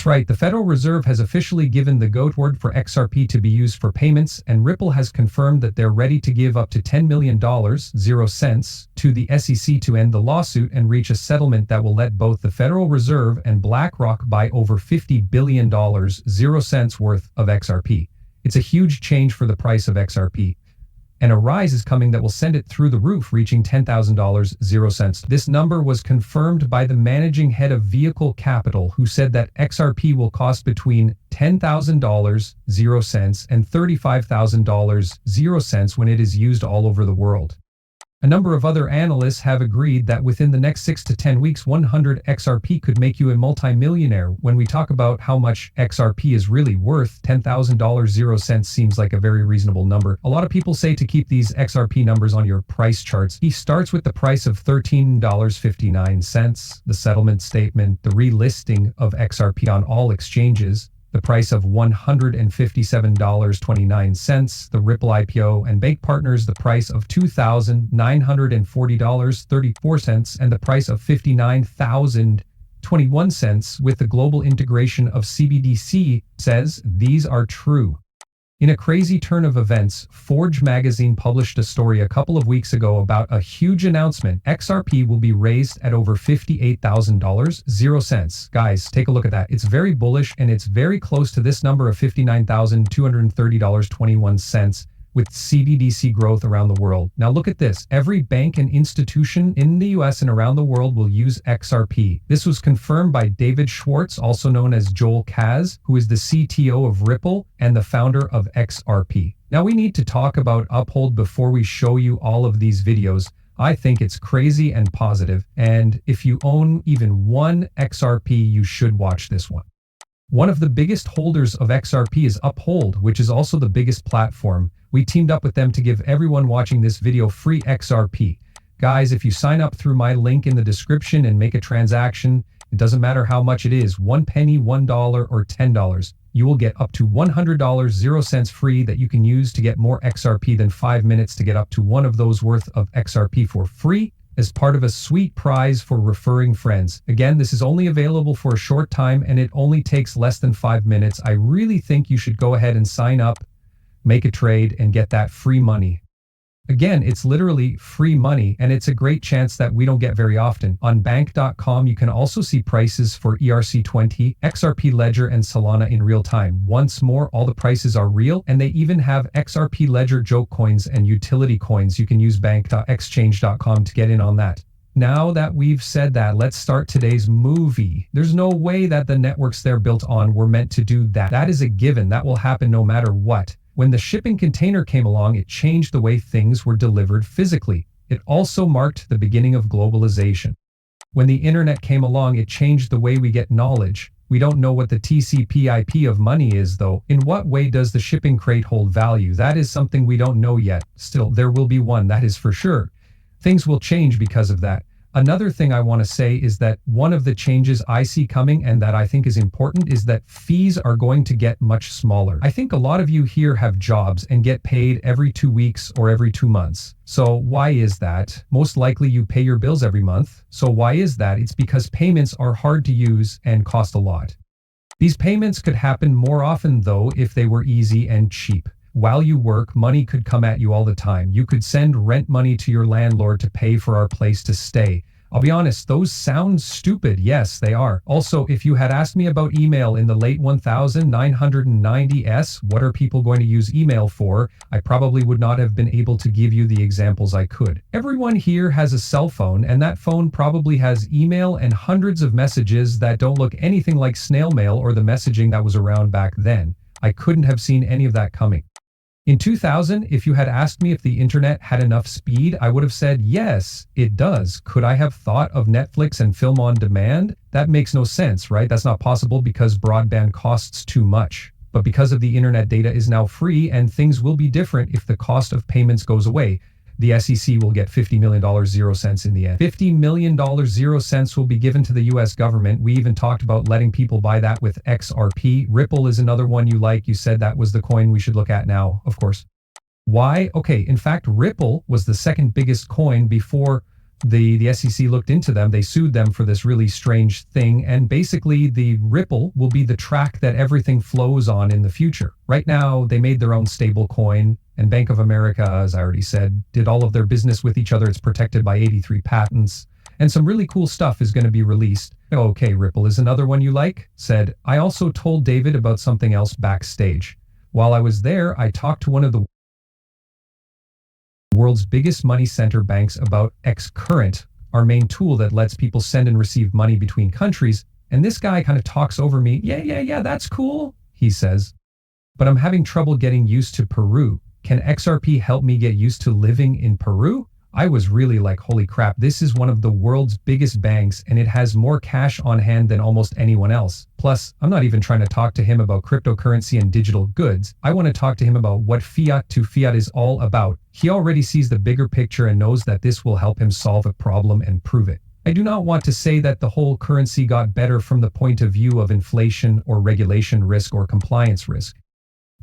That's right, the Federal Reserve has officially given the go-word for XRP to be used for payments, and Ripple has confirmed that they're ready to give up to $10 million, 0 cents, to the SEC to end the lawsuit and reach a settlement that will let both the Federal Reserve and BlackRock buy over $50 billion, 0 cents worth of XRP. It's a huge change for the price of XRP. And a rise is coming that will send it through the roof, reaching $10,000, 0 cents. This number was confirmed by the managing head of Vehicle Capital, who said that XRP will cost between $10,000, 0 cents, and $35,000, 0 cents when it is used all over the world. A number of other analysts have agreed that within the next 6 to 10 weeks, 100 XRP could make you a multimillionaire. When we talk about how much XRP is really worth, $10,000, 0 cents seems like a very reasonable number. A lot of people say to keep these XRP numbers on your price charts. He starts with the price of $13.59, the settlement statement, the relisting of XRP on all exchanges, the price of $157.29, the Ripple IPO and bank partners, the price of $2,940.34, and the price of $59,021 with the global integration of CBDC, says these are true. In a crazy turn of events, Forge magazine published a story a couple of weeks ago about a huge announcement. XRP will be raised at over $58,000, 0 cents. Guys, take a look at that. It's very bullish, and it's very close to this number of $59,230.21 with CBDC growth around the world. Now look at this. Every bank and institution in the US and around the world will use XRP. This was confirmed by David Schwartz, also known as Joel Kaz, who is the CTO of Ripple and the founder of XRP. Now we need to talk about Uphold before we show you all of these videos. I think it's crazy and positive, and if you own even one XRP, you should watch this one. One of the biggest holders of XRP is Uphold, which is also the biggest platform. We teamed up with them to give everyone watching this video free XRP. Guys, if you sign up through my link in the description and make a transaction, it doesn't matter how much it is, 1 penny, $1, or $10, you will get up to $100, 0 cents free that you can use to get more XRP than 5 minutes to get up to one of those worth of XRP for free, as part of a sweet prize for referring friends. Again, this is only available for a short time and it only takes less than 5 minutes. I really think you should go ahead and sign up, make a trade, and get that free money. Again, it's literally free money, and it's a great chance that we don't get very often. On bank.com, you can also see prices for ERC20, XRP Ledger, and Solana in real time. Once more, all the prices are real, and they even have XRP Ledger joke coins and utility coins. You can use bank.exchange.com to get in on that. Now that we've said that, let's start today's movie. There's no way that the networks they're built on were meant to do that. That is a given. That will happen no matter what. When the shipping container came along, it changed the way things were delivered physically. It also marked the beginning of globalization. When the internet came along, it changed the way we get knowledge. We don't know what the TCP/IP of money is, though. In what way does the shipping crate hold value? That is something we don't know yet. Still, there will be one, that is for sure. Things will change because of that. Another thing I want to say is that one of the changes I see coming and that I think is important is that fees are going to get much smaller. I think a lot of you here have jobs and get paid every 2 weeks or every 2 months. So why is that? Most likely you pay your bills every month. So why is that? It's because payments are hard to use and cost a lot. These payments could happen more often though if they were easy and cheap. While you work, money could come at you all the time. You could send rent money to your landlord to pay for our place to stay. I'll be honest, those sound stupid. Yes, they are. Also, if you had asked me about email in the late 1990s, what are people going to use email for? I probably would not have been able to give you the examples I could. Everyone here has a cell phone, and that phone probably has email and hundreds of messages that don't look anything like snail mail or the messaging that was around back then. I couldn't have seen any of that coming. In 2000, if you had asked me if the internet had enough speed, I would have said, yes, it does. Could I have thought of Netflix and film on demand? That makes no sense, right? That's not possible because broadband costs too much. But because of the internet, data is now free and things will be different if the cost of payments goes away. The SEC will get $50 million, 0 cents in the end. $50 million, 0 cents will be given to the US government. We even talked about letting people buy that with XRP. Ripple is another one you like. You said that was the coin we should look at now, of course. Why? Okay, in fact, Ripple was the second biggest coin before The SEC looked into them, they sued them for this really strange thing, and basically the Ripple will be the track that everything flows on in the future. Right now, they made their own stable coin, and Bank of America, as I already said, did all of their business with each other. It's protected by 83 patents, and some really cool stuff is going to be released. Okay, Ripple is another one you like? Said, I also told David about something else backstage. While I was there, I talked to one of the world's biggest money center banks about Current, our main tool that lets people send and receive money between countries, and this guy kind of talks over me. Yeah, that's cool, he says. But I'm having trouble getting used to Peru. Can XRP help me get used to living in Peru? I was really like, holy crap, this is one of the world's biggest banks and it has more cash on hand than almost anyone else. Plus, I'm not even trying to talk to him about cryptocurrency and digital goods. I want to talk to him about what fiat to fiat is all about. He already sees the bigger picture and knows that this will help him solve a problem and prove it. I do not want to say that the whole currency got better from the point of view of inflation or regulation risk or compliance risk.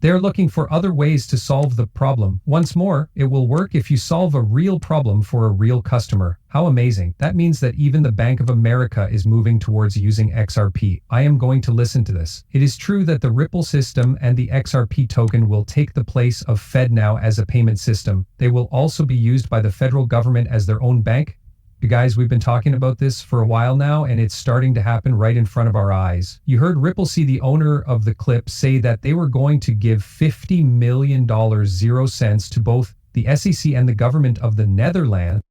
They're looking for other ways to solve the problem. Once more, it will work if you solve a real problem for a real customer. How amazing. That means that even the Bank of America is moving towards using XRP. I am going to listen to this. It is true that the Ripple system and the XRP token will take the place of FedNow as a payment system. They will also be used by the federal government as their own bank. You guys, we've been talking about this for a while now, and it's starting to happen right in front of our eyes. You heard Ripple C, the owner of the clip, say that they were going to give $50 million 0 cents to both the SEC and the government of the Netherlands.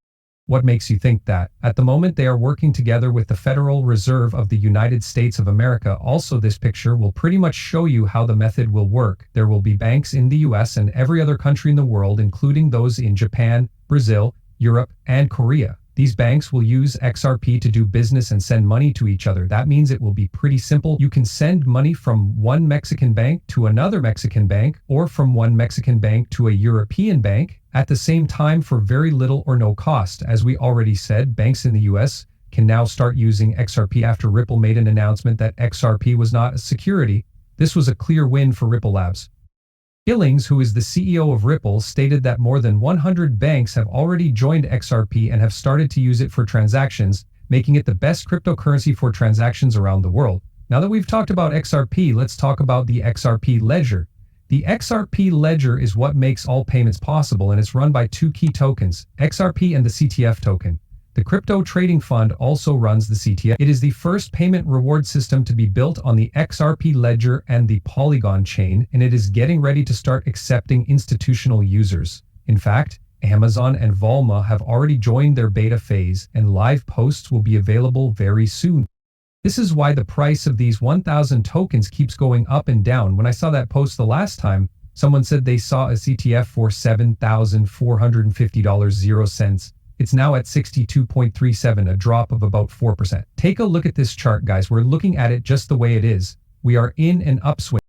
What makes you think that? At the moment, they are working together with the Federal Reserve of the United States of America. Also, this picture will pretty much show you how the method will work. There will be banks in the US and every other country in the world, including those in Japan, Brazil, Europe, and Korea. These banks will use XRP to do business and send money to each other. That means it will be pretty simple. You can send money from one Mexican bank to another Mexican bank, or from one Mexican bank to a European bank at the same time for very little or no cost. As we already said, banks in the US can now start using XRP after Ripple made an announcement that XRP was not a security. This was a clear win for Ripple Labs. Billings, who is the CEO of Ripple, stated that more than 100 banks have already joined XRP and have started to use it for transactions, making it the best cryptocurrency for transactions around the world. Now that we've talked about XRP, let's talk about the XRP ledger. The XRP ledger is what makes all payments possible, and it's run by two key tokens, XRP and the CTF token. The crypto trading fund also runs the CTF. It is the first payment reward system to be built on the XRP ledger and the Polygon chain, and it is getting ready to start accepting institutional users. In fact, Amazon and Volma have already joined their beta phase, and live posts will be available very soon. This is why the price of these 1,000 tokens keeps going up and down. When I saw that post the last time, someone said they saw a CTF for $7,450 0 cents. It's now at 62.37, a drop of about 4%. Take a look at this chart, guys. We're looking at it just the way it is. We are in an upswing.